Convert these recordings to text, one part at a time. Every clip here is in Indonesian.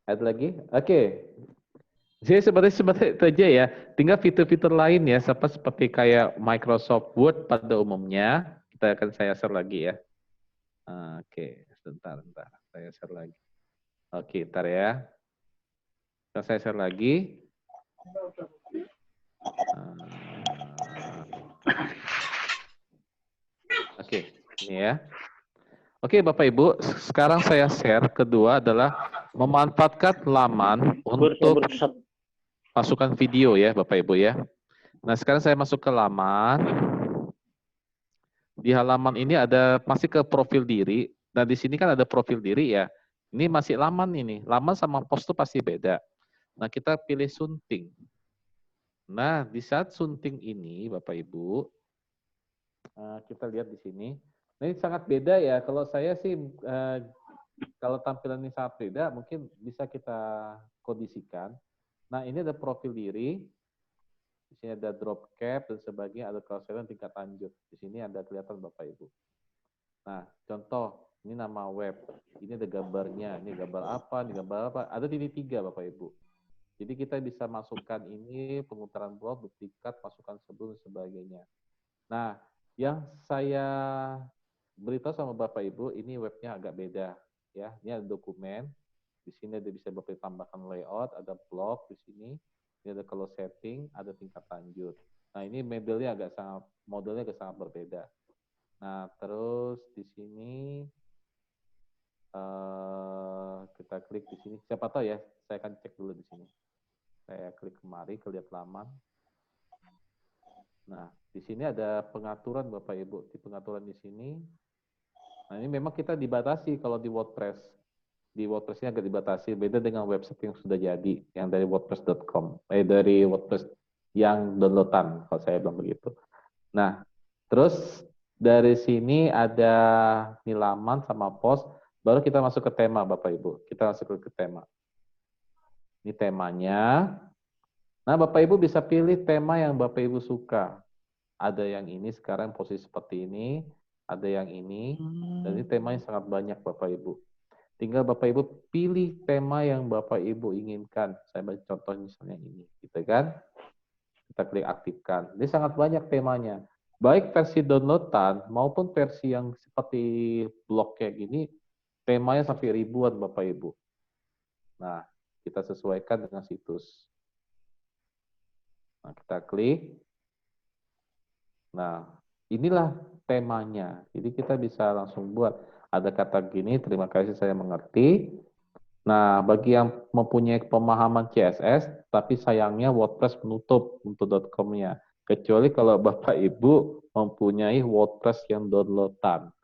Ada lagi? Oke. Jadi sebenarnya itu aja ya. Tinggal fitur-fitur lain ya, seperti kayak Microsoft Word pada umumnya. Kita akan saya share lagi ya. Oke, sebentar. Saya share lagi. Oke, ntar ya. Saya share lagi. Oke, ini ya. Oke, Bapak Ibu, sekarang saya share kedua adalah memanfaatkan laman untuk masukkan video ya, Bapak Ibu ya. Nah, sekarang saya masuk ke laman. Di halaman ini ada masih ke profil diri. Nah, di sini kan ada profil diri ya. Ini masih laman ini. Laman sama post itu pasti beda. Nah, kita pilih sunting. Nah, di saat sunting ini, Bapak Ibu, kita lihat di sini. Nah, ini sangat beda ya. Kalau saya sih, kalau tampilan ini sangat beda, mungkin bisa kita kondisikan. Nah, ini ada profil diri. Di sini ada drop cap dan sebagainya, ada cross-selling tingkat lanjut. Di sini ada kelihatan Bapak Ibu. Nah, contoh, ini nama web, ini ada gambarnya, ini gambar apa, ini gambar apa, ada titik 3 Bapak Ibu. Jadi kita bisa masukkan ini, pemutaran blog, duplikat, masukkan sebelum, dan sebagainya. Nah, yang saya beritahu sama Bapak Ibu, ini webnya agak beda. Ya, ini ada dokumen, di sini ada bisa Bapak tambahkan layout, ada blog di sini, ini ada color setting, ada tingkat lanjut. Nah, ini modelnya agak sangat berbeda. Nah, terus di sini kita klik di sini. Siapa tahu ya, saya akan cek dulu di sini. Saya klik kemari, lihat laman. Nah, di sini ada pengaturan Bapak Ibu. Di pengaturan di sini. Nah, ini memang kita dibatasi kalau di WordPress. Di WordPress-nya agak dibatasi. Beda dengan website yang sudah jadi, yang dari wordpress.com. Dari WordPress yang downloadan, kalau saya bilang begitu. Nah, terus dari sini ada laman sama post, baru kita masuk ke tema Bapak Ibu. Kita masuk ke tema. Ini temanya. Nah, Bapak Ibu bisa pilih tema yang Bapak Ibu suka. Ada yang ini sekarang posisi seperti ini, ada yang ini, dan ini temanya sangat banyak Bapak Ibu. Tinggal Bapak Ibu pilih tema yang Bapak Ibu inginkan. Saya beri contoh misalnya ini, gitu kan? Kita klik aktifkan. Ini sangat banyak temanya. Baik versi downloadan maupun versi yang seperti blog kayak gini, temanya sampai ribuan Bapak Ibu. Nah, kita sesuaikan dengan situs. Nah, kita klik. Nah, inilah temanya. Jadi kita bisa langsung buat. Ada kata gini, terima kasih saya mengerti. Nah, bagi yang mempunyai pemahaman CSS, tapi sayangnya WordPress menutup untuk .com-nya. Kecuali kalau Bapak Ibu mempunyai WordPress yang downloadan.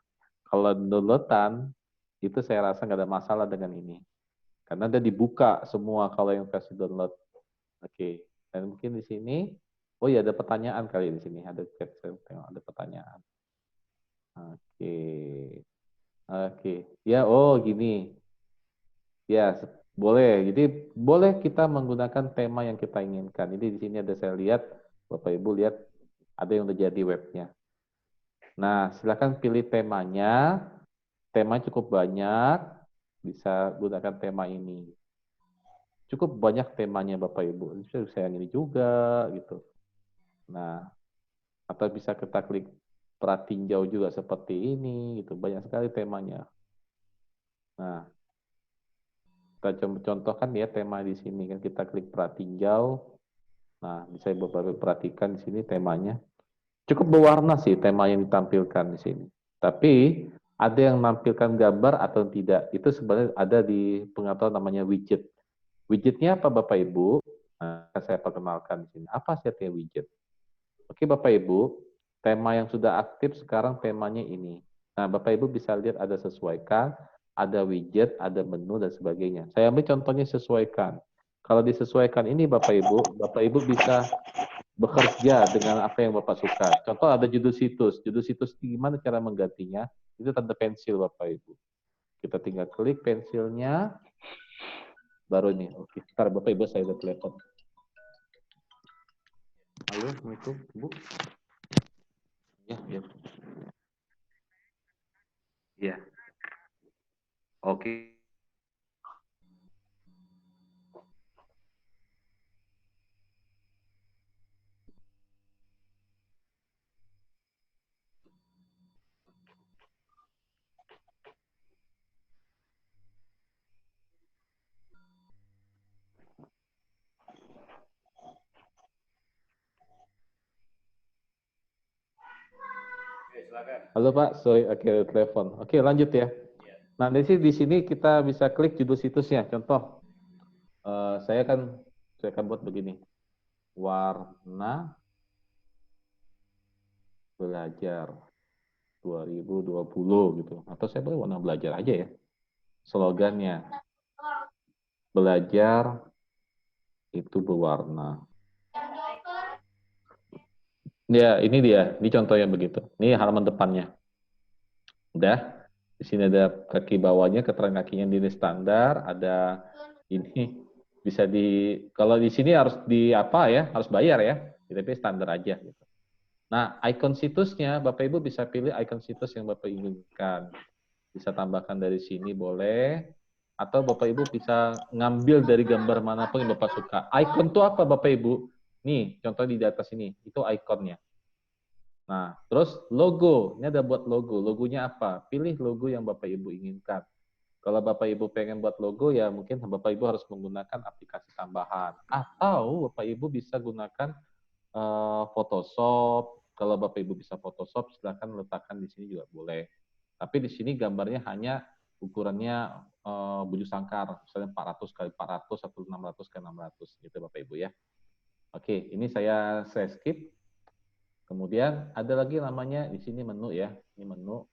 Kalau downloadan, itu saya rasa nggak ada masalah dengan ini. Karena ada dibuka semua kalau yang versi download. Oke, dan mungkin di sini, oh ya ada pertanyaan kali di sini. Ada chat, saya tengok ada pertanyaan. Oke, oke. Ya, oh gini. Ya, boleh. Jadi boleh kita menggunakan tema yang kita inginkan. Jadi di sini ada saya lihat, Bapak Ibu lihat ada yang udah jadi webnya. Nah, silakan pilih temanya. Tema cukup banyak, bisa gunakan tema ini. Cukup banyak temanya Bapak Ibu. Bisa yang ini juga gitu. Nah, atau bisa kita klik pratinjau juga seperti ini gitu. Banyak sekali temanya. Nah, kita contohkan ya tema di sini kan kita klik pratinjau. Nah, bisa Bapak perhatikan di sini temanya. Cukup berwarna sih tema yang ditampilkan di sini. Tapi ada yang menampilkan gambar atau tidak. Itu sebenarnya ada di pengaturan namanya widget. Widgetnya apa Bapak Ibu? Nah, saya perkenalkan di sini. Apa sih artinya widget? Oke Bapak Ibu, tema yang sudah aktif sekarang temanya ini. Nah, Bapak Ibu bisa lihat ada sesuaikan, ada widget, ada menu, dan sebagainya. Saya ambil contohnya sesuaikan. Kalau disesuaikan ini Bapak Ibu bisa bekerja dengan apa yang Bapak suka. Contoh ada judul situs. Judul situs gimana cara menggantinya? Itu tanda pensil Bapak Ibu. Kita tinggal klik pensilnya, baru nih. Oke, ntar Bapak Ibu saya udah telepon. Halo, Assalamualaikum, Bu. Ya, ya. Ya. Oke. Halo Pak, sorry, oke, telepon. Oke, lanjut ya. Nah, di sini kita bisa klik judul situsnya. Contoh, saya akan buat begini. Warna belajar 2020 gitu. Atau saya boleh warna belajar aja ya. Slogannya, belajar itu berwarna. Ya, ini dia. Ini contohnya begitu. Ini halaman depannya. Udah. Di sini ada kaki bawahnya, keterangan kakinya di standar. Ada ini bisa kalau di sini harus di apa ya? Harus bayar ya. Tapi standar aja. Gitu. Nah, icon situsnya, Bapak Ibu bisa pilih icon situs yang Bapak inginkan. Bisa tambahkan dari sini boleh. Atau Bapak Ibu bisa ngambil dari gambar manapun yang Bapak suka. Icon itu apa Bapak Ibu? Nih, contoh di atas ini. Itu iconnya. Nah, terus logo. Ini ada buat logo. Logonya apa? Pilih logo yang Bapak Ibu inginkan. Kalau Bapak Ibu pengen buat logo, ya mungkin Bapak Ibu harus menggunakan aplikasi tambahan. Atau Bapak Ibu bisa gunakan Photoshop. Kalau Bapak Ibu bisa Photoshop, silahkan letakkan di sini juga boleh. Tapi di sini gambarnya hanya ukurannya bujur sangkar, misalnya 400 kali 400 atau 600 kali 600 gitu Bapak Ibu ya. Oke, ini saya skip. Kemudian ada lagi namanya di sini menu ya. Ini menu.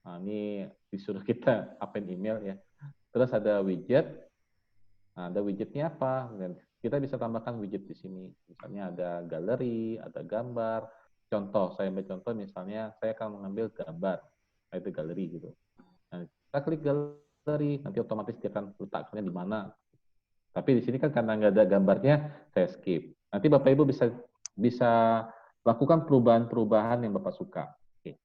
Nah, ini disuruh kita append email ya. Terus ada widget. Nah, ada widgetnya apa? Dan kita bisa tambahkan widget di sini. Misalnya ada galeri, ada gambar. Contoh, saya ambil contoh misalnya saya akan mengambil gambar. Nah, itu galeri gitu. Nah, kita klik galeri, nanti otomatis dia akan letakkannya di mana. Tapi di sini kan karena nggak ada gambarnya, saya skip. Nanti Bapak Ibu bisa lakukan perubahan-perubahan yang Bapak suka. Oke.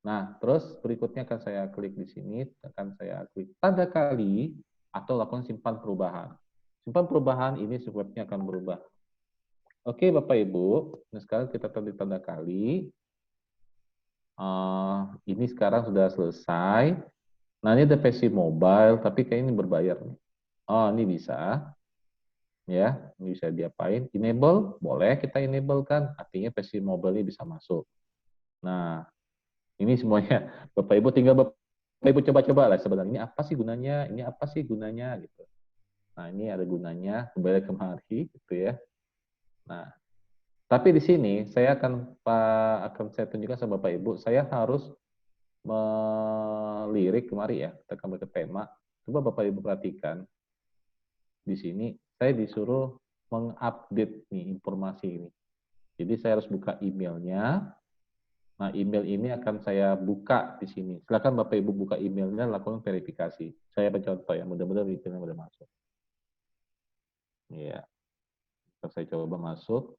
Nah, terus berikutnya akan saya klik di sini, akan saya klik tanda kali atau lakukan simpan perubahan. Simpan perubahan ini webnya akan berubah. Oke, Bapak Ibu. Nah, sekarang kita klik tanda kali. Ini sekarang sudah selesai. Nah, ini ada versi mobile, tapi kayak ini berbayar nih. Oh, ini bisa. Ya, ini bisa diapain? Enable, boleh kita enable kan? Artinya versi mobile ini bisa masuk. Nah, ini semuanya Bapak Ibu tinggal Bapak Ibu coba-coba lah sebenarnya ini apa sih gunanya, ini apa sih gunanya gitu. Nah, ini ada gunanya, kembali kemari gitu ya. Nah, tapi di sini saya akan saya tunjukkan sama Bapak Ibu, saya harus melirik kemari ya, kita kembali ke tema. Coba Bapak Ibu perhatikan di sini saya disuruh mengupdate nih informasi ini. Jadi saya harus buka emailnya. Nah, email ini akan saya buka di sini. Silakan Bapak Ibu buka emailnya, lakukan verifikasi. Saya contoh ya, mudah-mudahan emailnya sudah masuk. Ya, saya coba masuk.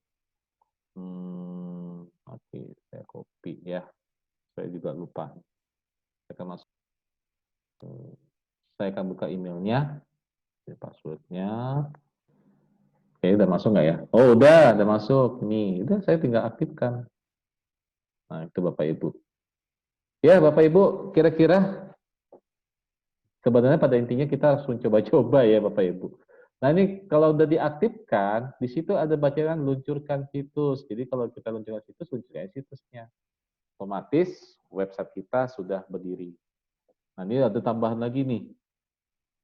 Oke, saya copy ya. Saya juga lupa. Saya akan masuk. Saya akan buka emailnya, passwordnya. Oke, udah masuk nggak ya? Oh, udah masuk. Nih, udah saya tinggal aktifkan. Nah, itu Bapak Ibu. Ya, Bapak Ibu, kira-kira sebenarnya pada intinya kita harus mencoba-coba ya Bapak Ibu. Nah ini kalau udah diaktifkan, di situ ada bacaan luncurkan situs. Jadi kalau kita luncurkan situs, luncurkan situsnya. Otomatis website kita sudah berdiri. Nah ini ada tambahan lagi nih.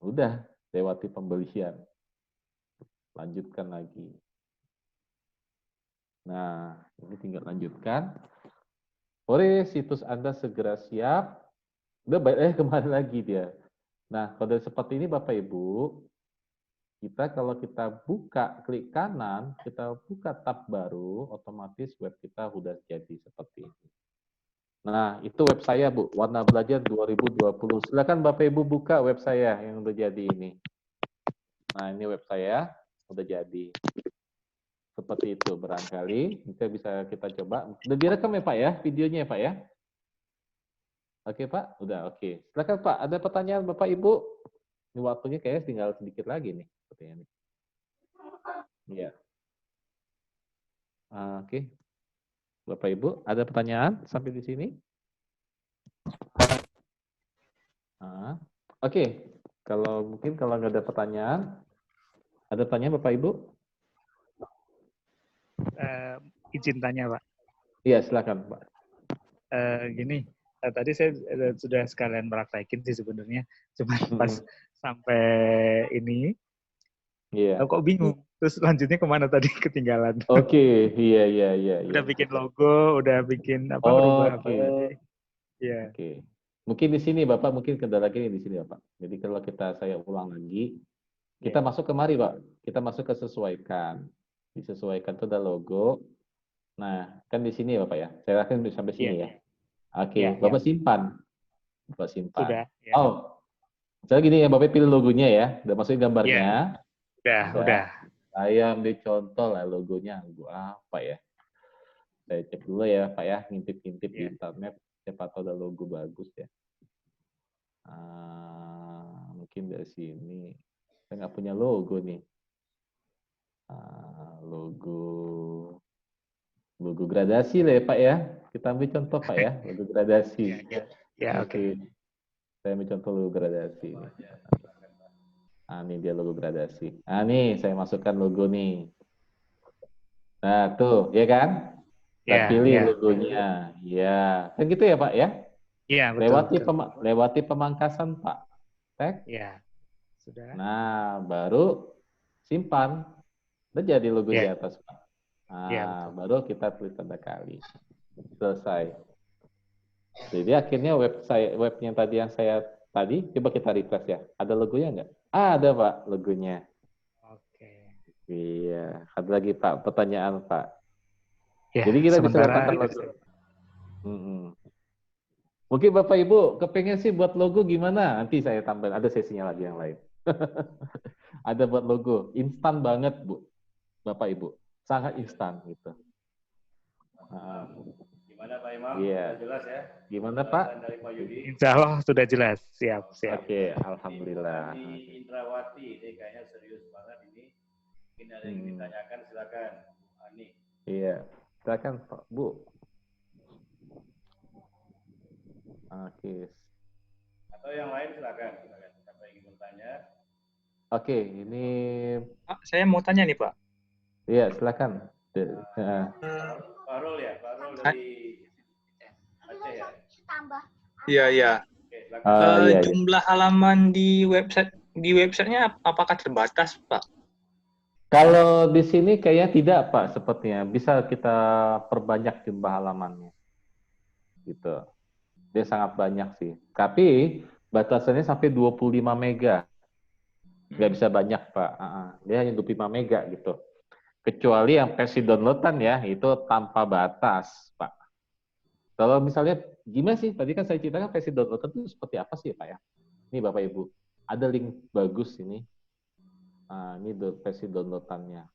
Udah lewati pembelian. Lanjutkan lagi. Nah ini tinggal lanjutkan. Sore situs Anda segera siap. Udah kembali lagi dia. Nah kalau seperti ini Bapak Ibu, kalau kita buka, klik kanan, kita buka tab baru, otomatis web kita sudah jadi seperti ini. Nah, itu web saya, Bu. Warna Belajar 2020. Silakan Bapak Ibu buka web saya yang udah jadi ini. Nah, ini web saya udah jadi. Seperti itu barangkali. Kita coba. Udah direkam ya, Pak ya? Videonya ya, Pak ya? Oke, Pak. Udah, oke. Silakan, Pak. Ada pertanyaan Bapak Ibu? Ini waktunya kayaknya tinggal sedikit lagi nih. Seperti ini. Iya. Oke. Bapak Ibu, ada pertanyaan sampai di sini? Oke. Kalau nggak ada pertanyaan, ada pertanyaan Bapak Ibu? Izin tanya, Pak. Iya, silakan, Pak. Gini, tadi saya sudah sekalian praktekin sih sebenarnya, cuman pas Mm-mm. sampai ini, Iya. kok bingung. Terus lanjutnya kemana tadi ketinggalan. Oke, iya, iya, iya, iya. Udah bikin logo, udah bikin apa, ngerubah apa Oke, tadi. Iya, oke. Mungkin di sini Bapak, mungkin kendala lagi di sini Bapak. Jadi kalau saya ulang lagi, kita iya, masuk kemari Pak. Kita masuk ke sesuaikan. Disesuaikan itu ada logo. Nah, kan di sini ya Bapak ya. Saya akan sampai iya, sini ya. iya, Oke, iya. Bapak simpan. Bapak simpan. Sudah, ya. Oh, misalnya gini ya, Bapak pilih logonya ya. Udah masukin Iya, gambarnya. udah. Udah. Saya ambil contoh lah logonya. Logo apa ya? Saya cek dulu ya Pak ya. Ngintip-ngintip di Iya. internet. Siapa tahu ada logo bagus ya. Mungkin dari sini. Saya nggak punya logo nih. Logo gradasi lah ya Pak ya. Kita ambil contoh Pak ya. Logo gradasi. Iya, iya. Ya, oke. Oke. Saya ambil contoh logo gradasi. Ini dia logo gradasi. Nih saya masukkan logo nih. Nah, tuh, ya kan? Kita Iya, pilih iya. logonya. Ya, kan gitu ya Pak ya? Iya, betul, betul. Lewati pemangkasan Pak. Tag. Iya, sudah. Nah, baru simpan. Udah jadi logo di Iya, atas Pak. iya, betul. Baru kita tulis tanda kali. Selesai. Jadi akhirnya webnya tadi yang saya coba kita refresh ya. Ada logonya nggak? Ada Pak logonya. Oke. Iya. Ada lagi Pak pertanyaan Pak. Ya, Jadi kita bisa sementara letakkan logo. Mungkin Bapak Ibu kepengen sih buat logo gimana? Nanti saya tambahin. Ada sesinya lagi yang lain. Ada buat logo. Instan banget Bu. Bapak Ibu. Sangat instan gitu. Gimana Pak Imam? Iya. Sudah jelas ya? Gimana Pak? Dari Pak Yudi. Insya Allah sudah jelas. Siap, siap. Oke, alhamdulillah. Di Indrawati, ini kayaknya serius banget ini. Mungkin ada yang ditanyakan, silakan. Ani. Iya, silakan Pak Bu. Oke. Atau yang lain silakan. Siapa yang ingin bertanya? Oke, ini. Saya mau tanya nih Pak. Iya, silakan. Pak Rul ya, Pak Rul dari Aceh ya. Iya, iya. Oke, jumlah halaman di websitenya apakah terbatas, Pak? Kalau di sini kayaknya tidak, Pak, sepertinya. Bisa kita perbanyak jumlah halamannya. Gitu. Dia sangat banyak sih. Tapi batasannya sampai 25 mega. Nggak bisa banyak, Pak. Dia hanya 25 mega gitu. Kecuali yang versi downloadan ya, itu tanpa batas, Pak. Kalau misalnya, gimana sih? Tadi kan saya ceritakan versi downloadan itu seperti apa sih, Pak ya? Ini Bapak Ibu, ada link bagus ini. Ini versi downloadannya.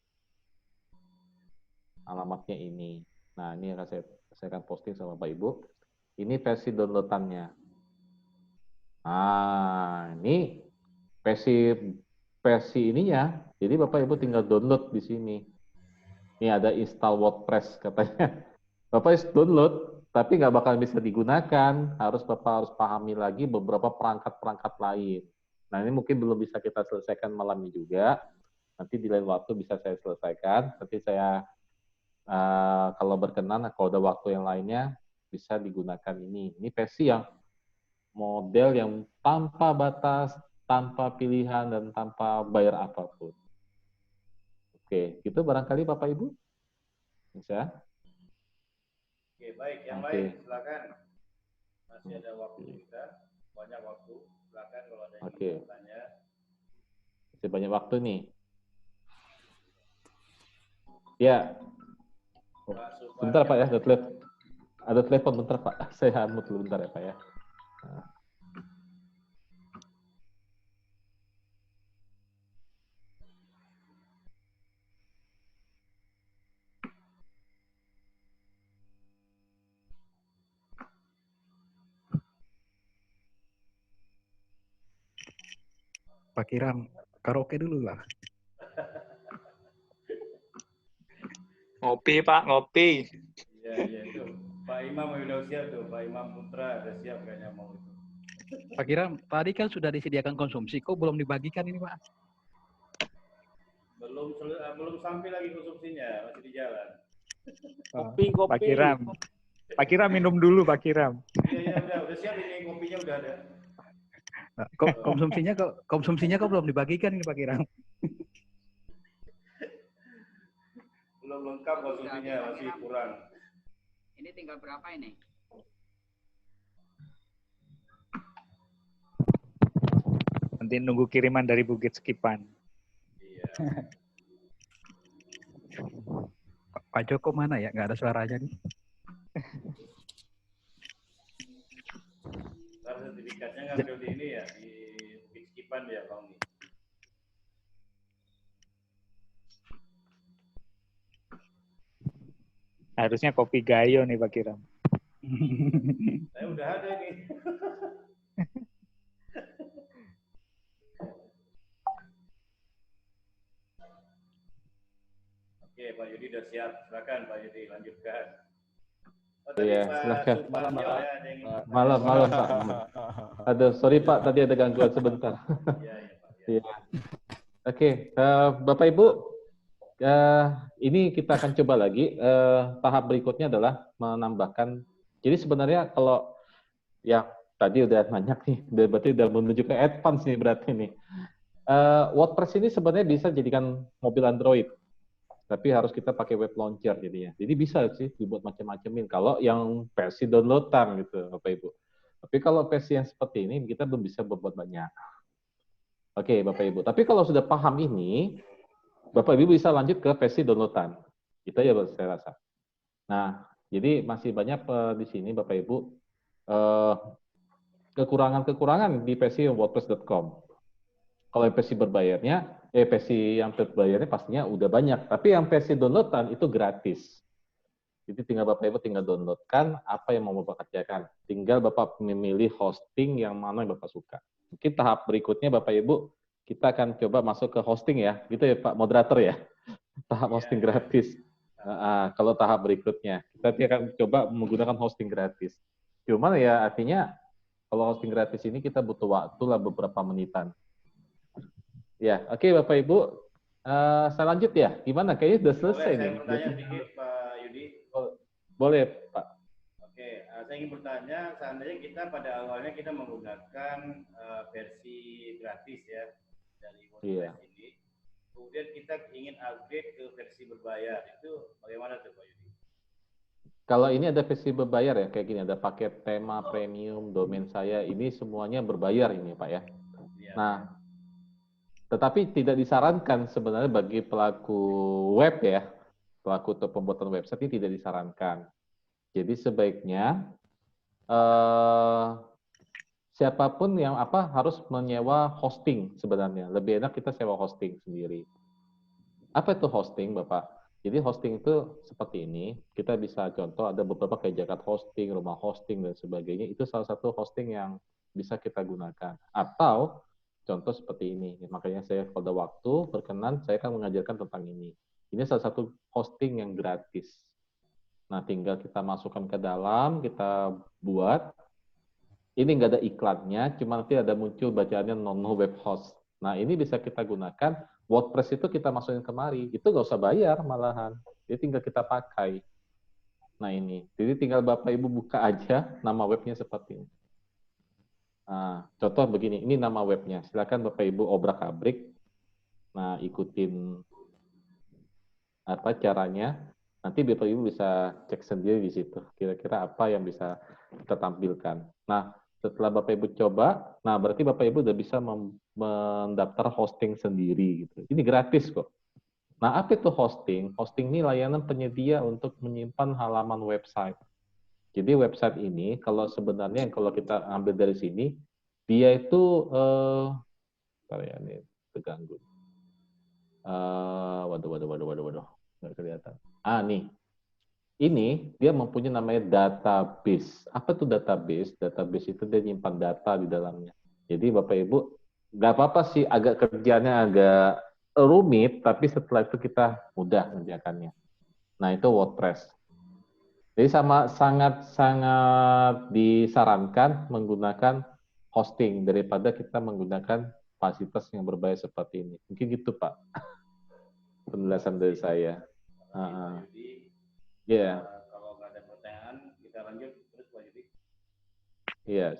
Alamatnya ini. Nah, ini akan saya akan posting sama Bapak Ibu. Ini versi downloadannya. Ini versi ininya. Jadi Bapak Ibu tinggal download di sini. Ini ada install WordPress katanya. Bapak download, tapi nggak bakal bisa digunakan. Bapak harus pahami lagi beberapa perangkat-perangkat lain. Nah, ini mungkin belum bisa kita selesaikan malam ini juga. Nanti di lain waktu bisa saya selesaikan. Nanti saya, kalau berkenan, kalau ada waktu yang lainnya, bisa digunakan ini. Ini versi yang model yang tanpa batas, tanpa pilihan, dan tanpa bayar apapun. Oke, gitu barangkali Bapak Ibu? Bisa? Oke, baik. Yang lain silakan. Masih ada waktu kita, banyak waktu. Silakan kalau ada yang ingin bertanya. Masih banyak waktu nih. Ya. Bentar Pak ya, ada telepon bentar Pak. Saya unmute dulu bentar ya Pak ya. Pak Kiram, karaoke dulu lah. Ngopi, Pak, ngopi. Iya, itu. Pak Imam udah siap tuh, Pak Imam Putra udah siap kayaknya mau itu. Pak Kiram, tadi kan sudah disediakan konsumsi, kok belum dibagikan ini Pak? Belum sampai lagi konsumsinya, masih di jalan. Pak Kiram, Pak Kiram minum dulu, Pak Kiram. Iya, udah siap ini, kopinya udah ada. Nah, konsumsinya kok belum dibagikan ini Pak Kiram? Belum lengkap konsumsinya, masih kurang. Ini tinggal berapa ini? Nanti nunggu kiriman dari Bukit Sekipan. Iya. Pak Joko mana ya? Nggak ada suaranya nih. Ntar sertifikatnya ngambil di ini ya, di Bukit Sekipan ya, Bang. Harusnya kopi Gayo nih, Pak Kiram. Saya udah ada nih. Oke, Pak Yudi udah siap. Silakan Pak Yudi lanjutkan. Oh, tadi Iya, Pak silakan. Suparjo ya, ada yang ingin- Malam Pak. Aduh, sorry Pak, tadi ada gangguan sebentar. Iya, Pak. Iya. Oke, Bapak Ibu, ini kita akan coba lagi. Tahap berikutnya adalah menambahkan. Jadi sebenarnya kalau ya tadi udah banyak nih, berarti udah menuju ke advance nih berarti nih. WordPress ini sebenarnya bisa jadikan mobil Android, tapi harus kita pakai web launcher jadinya. Jadi bisa sih dibuat macam-macamin kalau yang versi downloadan gitu, Bapak Ibu. Tapi kalau versi yang seperti ini kita belum bisa berbuat banyak. Oke, Bapak Ibu. Tapi kalau sudah paham ini, Bapak Ibu bisa lanjut ke versi downloadan. Itu ya saya rasa. Nah, jadi masih banyak di sini Bapak Ibu kekurangan-kekurangan di versi wordpress.com. Kalau versi berbayarnya, versi yang berbayarnya pastinya udah banyak. Tapi yang versi downloadan itu gratis. Jadi tinggal Bapak Ibu tinggal downloadkan apa yang mau Bapak kerjakan. Tinggal Bapak memilih hosting yang mana yang Bapak suka. Mungkin tahap berikutnya Bapak Ibu, kita akan coba masuk ke hosting ya. Gitu ya Pak Moderator ya. Tahap hosting gratis. Kalau tahap berikutnya, kita akan coba menggunakan hosting gratis. Cuman ya artinya, kalau hosting gratis ini kita butuh waktu lah beberapa menitan. Ya, oke Bapak Ibu, saya lanjut ya. Gimana? Kayaknya sudah selesai Boleh, nih. saya bertanya sedikit Pak Yudi. Boleh Pak. Oke, saya ingin bertanya, seandainya kita pada awalnya kita menggunakan versi gratis ya dari WordPress ini, kemudian kita ingin upgrade ke versi berbayar, itu bagaimana tuh Pak Yudi? Kalau ini ada versi berbayar ya, kayak gini, ada paket tema, premium, domain saya, ini semuanya berbayar ini Pak ya. Ya. Nah, tetapi tidak disarankan sebenarnya bagi pelaku web ya, pelaku untuk pembuatan website ini tidak disarankan. Jadi sebaiknya siapapun yang harus menyewa hosting sebenarnya. Lebih enak kita sewa hosting sendiri. Apa itu hosting, Bapak? Jadi hosting itu seperti ini. Kita bisa contoh ada beberapa kayak Jakarta Hosting, Rumah Hosting dan sebagainya. Itu salah satu hosting yang bisa kita gunakan. Atau contoh seperti ini. Makanya saya pada waktu berkenan saya akan mengajarkan tentang ini. Ini salah satu hosting yang gratis. Nah, tinggal kita masukkan ke dalam, kita buat. Ini nggak ada iklannya, cuma nanti ada muncul bacaannya no web host. Nah, ini bisa kita gunakan. WordPress itu kita masukin kemari. Itu nggak usah bayar malahan. Jadi tinggal kita pakai. Nah, ini. Jadi tinggal Bapak Ibu buka aja nama webnya seperti ini. Nah, contoh begini, ini nama webnya. Silakan Bapak Ibu obrak-abrik. Nah, ikutin apa caranya. Nanti Bapak Ibu bisa cek sendiri di situ. Kira-kira apa yang bisa kita tampilkan. Nah, setelah Bapak Ibu coba, nah berarti Bapak Ibu udah bisa mendaftar hosting sendiri gitu. Ini gratis kok. Nah, apa itu hosting? Hosting ini layanan penyedia untuk menyimpan halaman website. Jadi website ini kalau sebenarnya kalau kita ambil dari sini, dia itu ya ini terganggu. Waduh, nggak kelihatan. Nih, ini dia mempunyai namanya database. Apa itu database? Database itu dia nyimpan data di dalamnya. Jadi Bapak Ibu, nggak apa-apa sih agak kerjanya agak rumit, tapi setelah itu kita mudah mengerjakannya. Nah, itu WordPress. Jadi sangat disarankan menggunakan hosting daripada kita menggunakan fasilitas yang berbayar seperti ini. Mungkin gitu Pak, penjelasan dari saya. Ya. Yeah. Kalau nggak ada pertanyaan, kita lanjut terus Pak Yudi. Yes.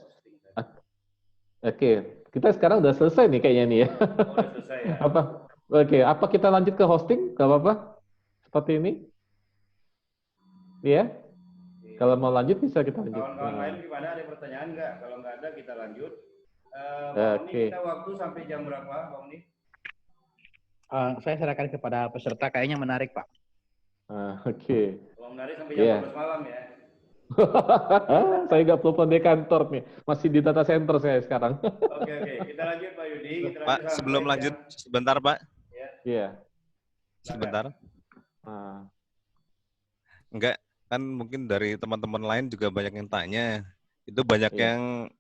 Oke, kita sekarang udah selesai nih kayaknya nih ya. Oh, udah selesai ya. Apa kita lanjut ke hosting? Gak apa-apa? Seperti ini? Iya? Kalau mau lanjut bisa kita lanjut. Kawan-kawan lain gimana? Ada pertanyaan nggak? Kalau nggak ada kita lanjut. Pak Uni, kita waktu sampai jam berapa, Pak Uni? Saya serahkan kepada peserta, kayaknya menarik, Pak. Oke. Kalau menarik sampai jam 12 malam ya. Saya nggak telepon di kantor nih, masih di data center saya sekarang. Oke, kita lanjut Pak Yudi. Pak, sebelum lanjut, sebentar Pak. Iya. Sebentar. Enggak, kan mungkin dari teman-teman lain juga banyak yang tanya. Itu banyak yang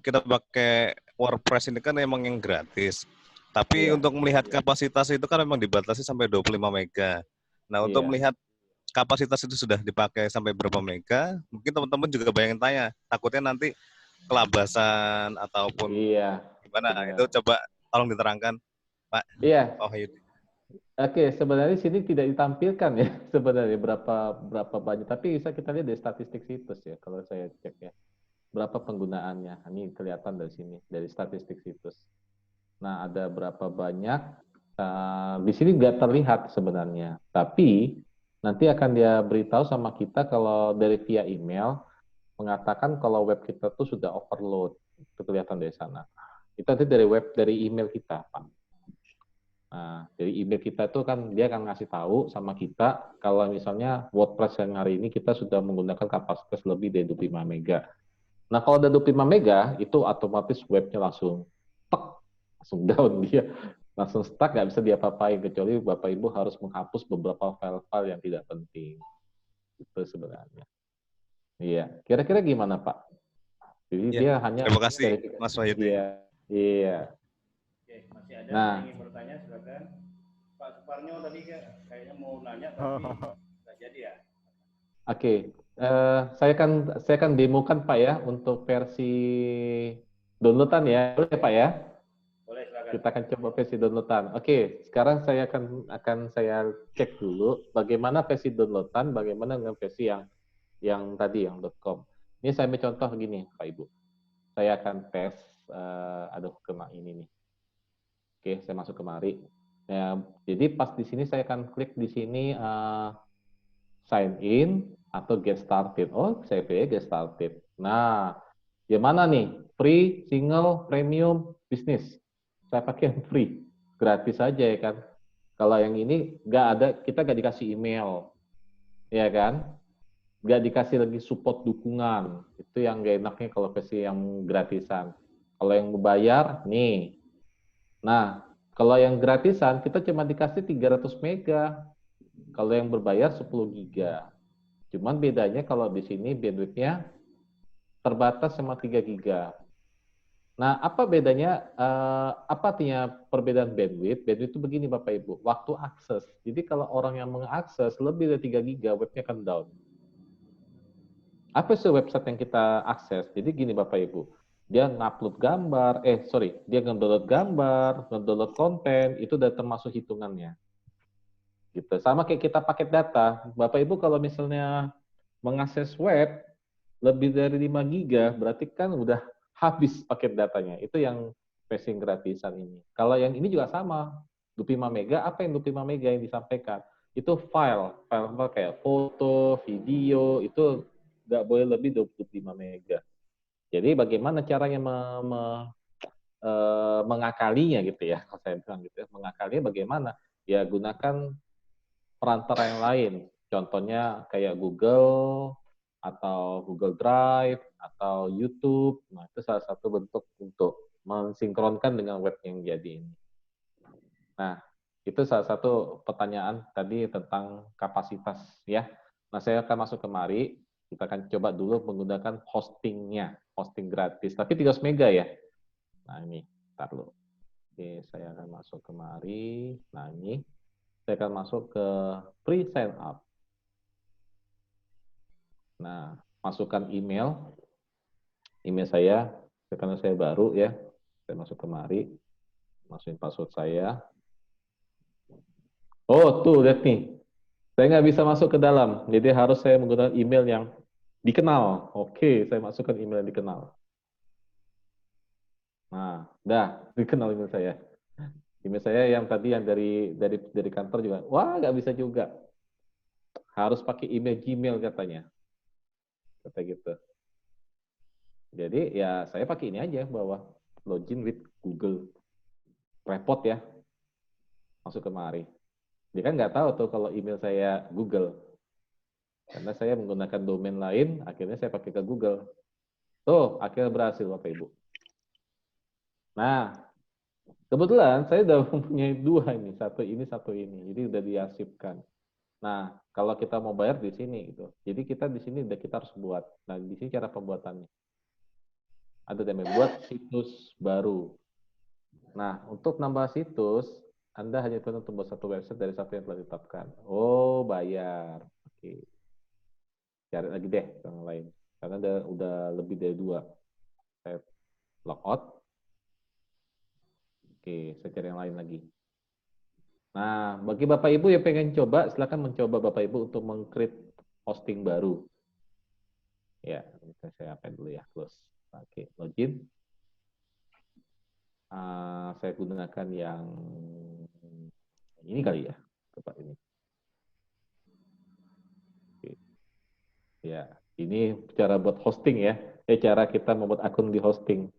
kita pakai WordPress ini kan emang yang gratis. Tapi untuk melihat kapasitas itu kan memang dibatasi sampai 25 mega. Nah, untuk melihat kapasitas itu sudah dipakai sampai berapa mega, mungkin teman-teman juga banyak yang tanya. Takutnya nanti kelabasan ataupun gimana. Benar. Itu coba tolong diterangkan, Pak. Iya. Oh, Yudi. Oke, sebenarnya sini tidak ditampilkan ya sebenarnya berapa banyak. Tapi bisa kita lihat dari statistik situs ya, kalau saya cek ya. Berapa penggunaannya. Ini kelihatan dari sini, dari statistik situs. Nah, ada berapa banyak. Di sini nggak terlihat sebenarnya. Tapi nanti akan dia beritahu sama kita kalau dari via email mengatakan kalau web kita tuh sudah overload. Itu kelihatan dari sana. Itu nanti dari email kita, Pak. Nah, dari email kita itu kan dia akan ngasih tahu sama kita kalau misalnya WordPress yang hari ini kita sudah menggunakan kapasitas lebih dari 25 mega. Nah, kalau ada 25 mega itu otomatis webnya langsung down dia. Langsung stuck, nggak bisa diapa-apain, kecuali Bapak Ibu harus menghapus beberapa file-file yang tidak penting. Itu sebenarnya. Iya, kira-kira gimana Pak? Jadi dia hanya... Terima kasih, Mas Wahyudi. Iya. Oke, masih ada yang ingin bertanya, silakan. Pak Suparno tadi kayaknya mau nanya, tapi nggak jadi ya? Oke, saya kan demokan Pak ya, untuk versi downloadan ya, boleh Pak ya? Kita akan coba versi downloadan. Oke, sekarang saya akan saya cek dulu bagaimana versi downloadan, bagaimana dengan versi yang tadi yang .com. Ini saya ambil contoh begini, Pak Ibu. Saya akan tes, kena ini nih. Oke, saya masuk kemari. Ya, jadi pas di sini saya akan klik di sini sign in atau get started. Oh, saya pilih get started. Nah, yang mana nih? Free, single, premium, business. Saya pakai yang free, gratis saja ya kan. Kalau yang ini nggak ada, kita nggak dikasih email, ya kan? Nggak dikasih lagi support dukungan. Itu yang nggak enaknya kalau versi yang gratisan. Kalau yang membayar, nih. Nah, kalau yang gratisan kita cuma dikasih 300 mega. Kalau yang berbayar 10 giga. Cuman bedanya kalau di sini bandwidth-nya terbatas sama 3 giga. Nah, apa bedanya, apa artinya perbedaan bandwidth? Bandwidth itu begini Bapak Ibu, waktu akses. Jadi kalau orang yang mengakses lebih dari 3 giga, webnya akan down. Apa sih website yang kita akses? Jadi gini Bapak Ibu, dia ngupload gambar, dia ngedownload gambar, ngedownload konten, itu udah termasuk hitungannya. Gitu. Sama kayak kita paket data, Bapak Ibu kalau misalnya mengakses web lebih dari 5 giga, berarti kan udah habis paket datanya. Itu yang versi gratisan ini. Kalau yang ini juga sama. 25 mega, apa yang 25 mega yang disampaikan? Itu file kayak foto, video, itu nggak boleh lebih 25 mega. Jadi bagaimana caranya mengakalinya gitu ya, kalau saya bilang gitu ya. Mengakalinya bagaimana? Ya gunakan perantara yang lain. Contohnya kayak Google, atau Google Drive, atau YouTube. Nah, itu salah satu bentuk untuk mensinkronkan dengan web yang jadi ini. Nah, itu salah satu pertanyaan tadi tentang kapasitas ya. Nah, saya akan masuk kemari. Kita akan coba dulu menggunakan hostingnya, hosting gratis. Tapi 300 mega ya. Nah, ini, ntar dulu. Oke, saya akan masuk kemari. Nah, ini. Saya akan masuk ke free sign up. Nah, masukkan email saya, karena saya baru ya, saya masuk kemari, masukin password saya. Oh, tuh, lihat nih, saya nggak bisa masuk ke dalam, jadi harus saya menggunakan email yang Dikenal. Oke, saya masukkan email yang dikenal. Nah, dah dikenal email saya. Email saya yang tadi yang dari kantor juga. Wah, nggak bisa juga. Harus pakai email Gmail katanya. Kata gitu. Jadi ya saya pakai ini aja bawah login with Google. Repot ya. Masuk kemari. Dia kan nggak tahu tuh kalau email saya Google. Karena saya menggunakan domain lain, akhirnya saya pakai ke Google. Tuh, akhirnya berhasil Bapak Ibu. Nah, kebetulan saya udah mempunyai dua ini, satu ini. Jadi udah diarsipkan. Nah, kalau kita mau bayar di sini gitu. Jadi kita di sini udah kita harus buat. Nah, di sini cara pembuatannya. Ada namanya buat situs baru. Nah, untuk nambah situs, Anda hanya perlu membuat satu website dari satu yang telah ditetapkan. Oh, bayar. Oke. Cari lagi deh yang lain. Karena udah lebih dari 2. Saya logout. Oke, saya cari yang lain lagi. Nah, bagi Bapak Ibu yang pengen coba, silakan mencoba Bapak Ibu untuk meng-create hosting baru. Ya, saya apa dulu ya, close. Oke, login. Saya gunakan yang ini kali ya, tempat ini. Oke. Ya, ini cara buat hosting ya. Cara kita membuat akun di hosting.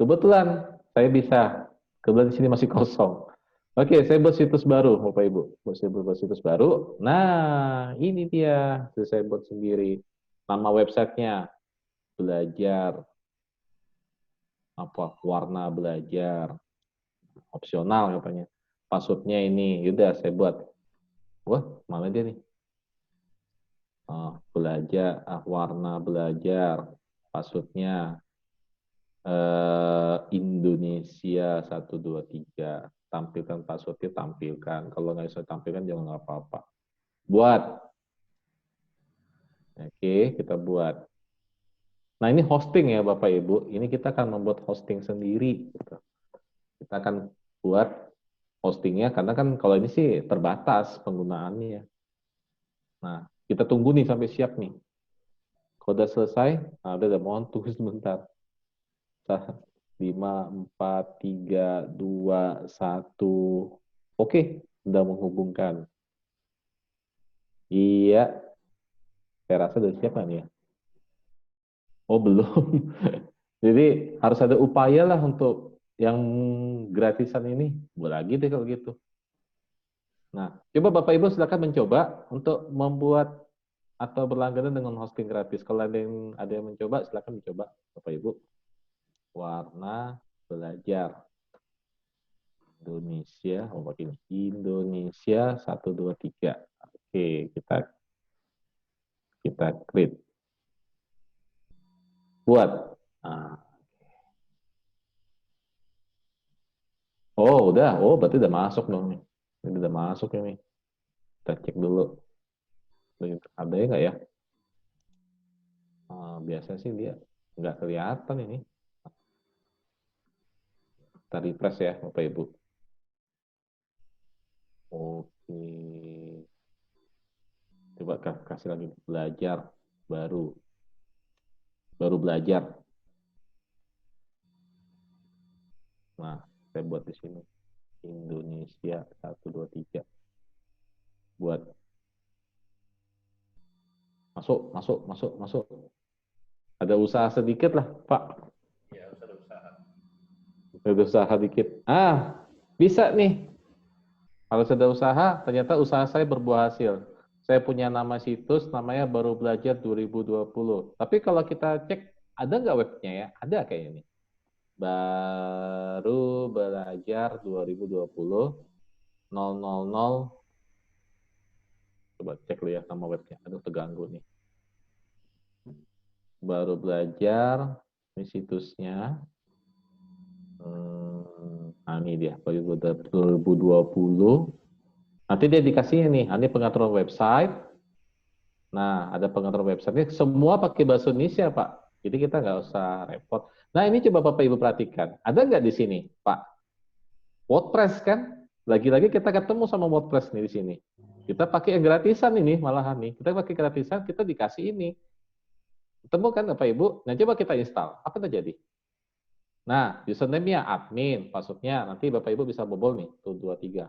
Kebetulan saya bisa. Kebetulan di sini masih kosong. Oke, saya buat situs baru, Bapak Ibu. Saya buat situs baru. Nah, ini dia. Saya buat sendiri. Nama websitenya belajar. Warna belajar. Opsional katanya. Passwordnya ini. Yaudah, saya buat. Wah, mana dia nih? Belajar. Warna belajar. Passwordnya Indonesia 123. Tampilkan passwordnya, tampilkan. Kalau nggak bisa tampilkan, jangan nggak apa-apa. Buat. Oke, kita buat. Nah, ini hosting ya Bapak Ibu. Ini kita akan membuat hosting sendiri. Kita akan buat hostingnya, karena kan kalau ini sih terbatas penggunaannya. Nah, kita tunggu nih sampai siap nih. Kalau udah selesai, udah mohon tunggu sebentar. 5, 4, 3, 2, 1. Oke, sudah menghubungkan. Iya. Saya rasa sudah siap kan ya? Oh, belum. Jadi harus ada upaya lah untuk yang gratisan ini. Boleh lagi deh kalau gitu. Nah, coba Bapak Ibu silakan mencoba untuk membuat atau berlangganan dengan hosting gratis. Kalau ada yang mencoba, silakan mencoba Bapak Ibu. Warna belajar Indonesia, begini. Indonesia 123. Oke, kita create. Buat. Oh, udah. Oh, berarti udah masuk dong nih. Ini udah masuk ini. Kita cek dulu. Ada ya nggak ya? Biasa sih dia nggak kelihatan ini. Kita refresh ya, Bapak Ibu. Oke. Coba kasih lagi. Belajar. Baru belajar. Nah, saya buat di sini. Indonesia 123. Buat. Masuk. Ada usaha sedikit lah, Pak. Ya, harus ada usaha. Ada usaha dikit. Bisa nih. Kalau sudah usaha, ternyata usaha saya berbuah hasil. Saya punya nama situs, namanya Baru Belajar 2020. Tapi kalau kita cek, ada nggak webnya ya? Ada kayaknya nih. Baru Belajar 2020 000. Coba cek dulu ya nama webnya. Aduh, terganggu nih. Baru Belajar, ini situsnya. Ini dia, 2020. Nanti dia dikasihnya nih, ini pengaturan website. Nah, ada pengaturan website-nya. Semua pakai bahasa Indonesia, Pak. Jadi kita nggak usah repot. Nah, ini coba Bapak Ibu perhatikan. Ada nggak di sini, Pak? WordPress kan? Lagi-lagi kita ketemu sama WordPress nih di sini. Kita pakai yang gratisan ini malahan nih. Kita pakai gratisan, kita dikasih ini. Ketemu kan Bapak Ibu? Nah, coba kita install. Apa yang terjadi? Nah, username-nya admin, password-nya nanti Bapak Ibu bisa bobol nih, tuh 23.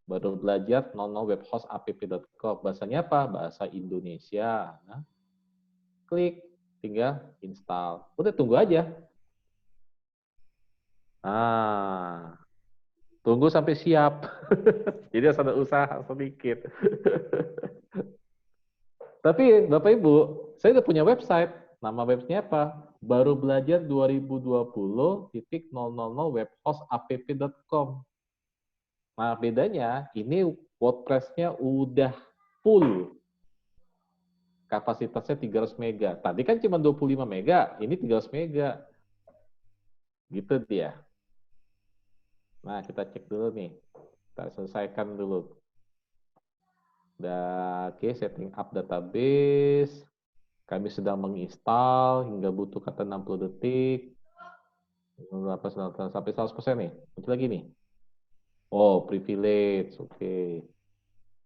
Baru belajar webhostapp.com. Bahasanya apa? Bahasa Indonesia. Nah, klik, tinggal install. Udah tunggu aja. Nah, tunggu sampai siap. Jadi harus ada usaha sedikit. Tapi Bapak Ibu, saya udah punya website. Nama websitenya apa? Baru belajar 2020.000webhostapp.com. Nah, bedanya ini WordPress-nya udah full. Kapasitasnya 300 mega. Tadi kan cuma 25 mega, ini 300 mega. Gitu dia. Nah, kita cek dulu nih. Kita selesaikan dulu. Oke, setting up database. Kami sedang menginstal hingga butuh kata 60 detik. Sampai 100% nih. Muncul lagi nih. Oh, privilege. Oke.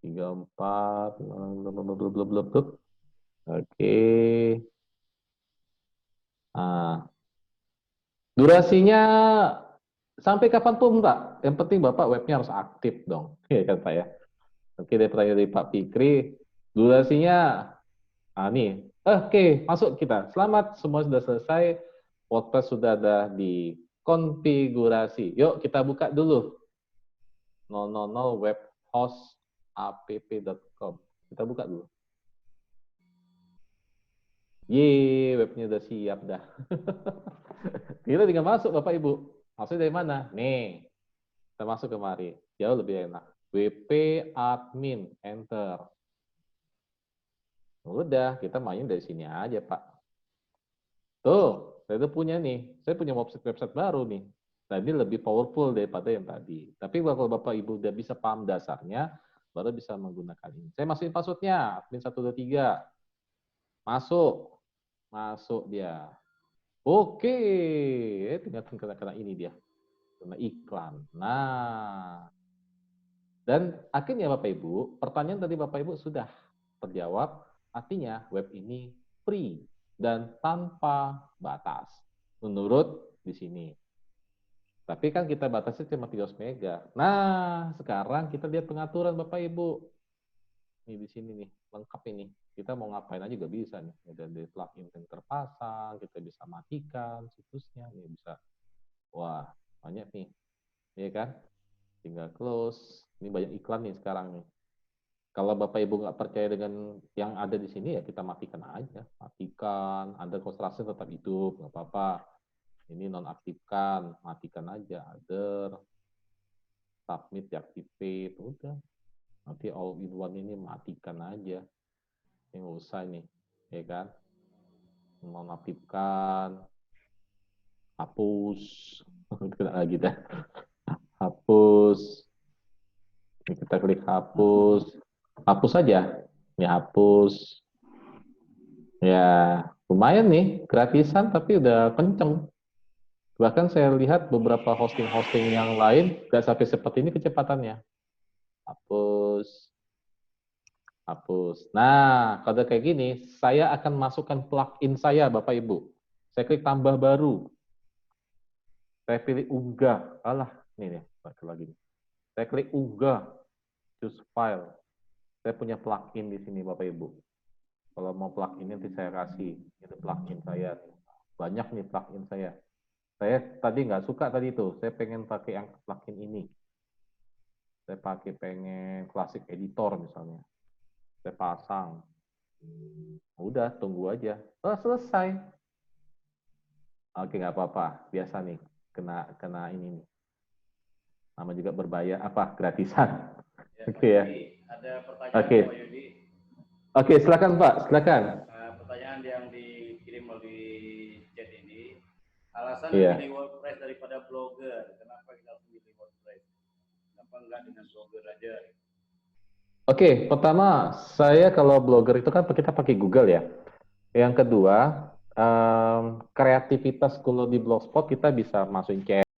34. Oke. Nah. Durasinya sampai kapanpun, Pak. Yang penting Bapak webnya harus aktif dong. Iya kan, Pak ya? Oke, dari pertanyaan dari Pak Fikri. Durasinya, nih. Oke, masuk kita. Selamat, semua sudah selesai. WordPress sudah ada di konfigurasi. Yuk, kita buka dulu. 000webhostapp.com. Kita buka dulu. Yeay, webnya udah siap dah. Kita tinggal masuk, Bapak Ibu. Maksudnya dari mana? Nih, kita masuk kemari. Jauh lebih enak. WP admin, enter. Udah, kita main dari sini aja, Pak. Tuh, saya udah punya nih. Saya punya website baru nih. Nah, ini lebih powerful daripada yang tadi. Tapi kalau Bapak Ibu udah bisa paham dasarnya, baru bisa menggunakan ini. Saya masukin passwordnya, admin 123. Masuk. Masuk dia. Oke. Tinggal kena ini dia. Kena iklan. Nah. Dan akhirnya Bapak Ibu, pertanyaan tadi Bapak Ibu sudah terjawab. Artinya web ini free dan tanpa batas. Menurut di sini. Tapi kan kita batasi cuma 300 mega. Nah, sekarang kita lihat pengaturan Bapak Ibu. Ini di sini nih, lengkap ini. Kita mau ngapain aja juga bisa nih. Ada di plugin yang terpasang, kita bisa matikan situsnya, nih bisa. Wah, banyak nih. Iya kan? Tinggal close. Ini banyak iklan nih sekarang nih. Kalau Bapak Ibu nggak percaya dengan yang ada di sini, ya kita matikan aja. Matikan, Anda konsentrasi tetap hidup, nggak apa-apa. Ini nonaktifkan, matikan aja. Other, submit, deactivate, udah. Nanti all in one ini matikan aja. Ini nggak usah nih, ya kan? Nonaktifkan, hapus, kena lagi dah. Hapus. Ini kita klik hapus. Hapus aja. Ini hapus. Ya, lumayan nih, gratisan tapi udah kenceng. Bahkan saya lihat beberapa hosting-hosting yang lain nggak sampai seperti ini kecepatannya. Hapus. Hapus. Nah, kalau kayak gini, saya akan masukkan plugin saya, Bapak Ibu. Saya klik tambah baru. Saya pilih unggah. Alah, ini nih, lagi. Saya klik unggah. Choose file. Saya punya plugin di sini, Bapak Ibu. Kalau mau plugin nanti saya kasih. Itu plugin saya. Banyak nih plugin saya. Saya tadi nggak suka tadi itu. Saya pengen pakai yang plugin ini. Saya pengen Classic Editor misalnya. Saya pasang. Udah, tunggu aja. Oh, selesai. Oke, nggak apa-apa. Biasa nih. Kena ini nih. Nama juga berbayar. Apa? Gratisan. Ya, Oke ya. Ada pertanyaan Oke. Pak Yudi. Oke, silakan Pak. Silakan. Pertanyaan yang dikirim melalui chat ini. Alasan Iya. memilih WordPress daripada Blogger. Kenapa kita memilih WordPress? Kenapa enggak dengan Blogger aja? Oke, pertama saya kalau blogger itu kan kita pakai Google ya. Yang kedua, kreativitas kalau di Blogspot kita bisa masukin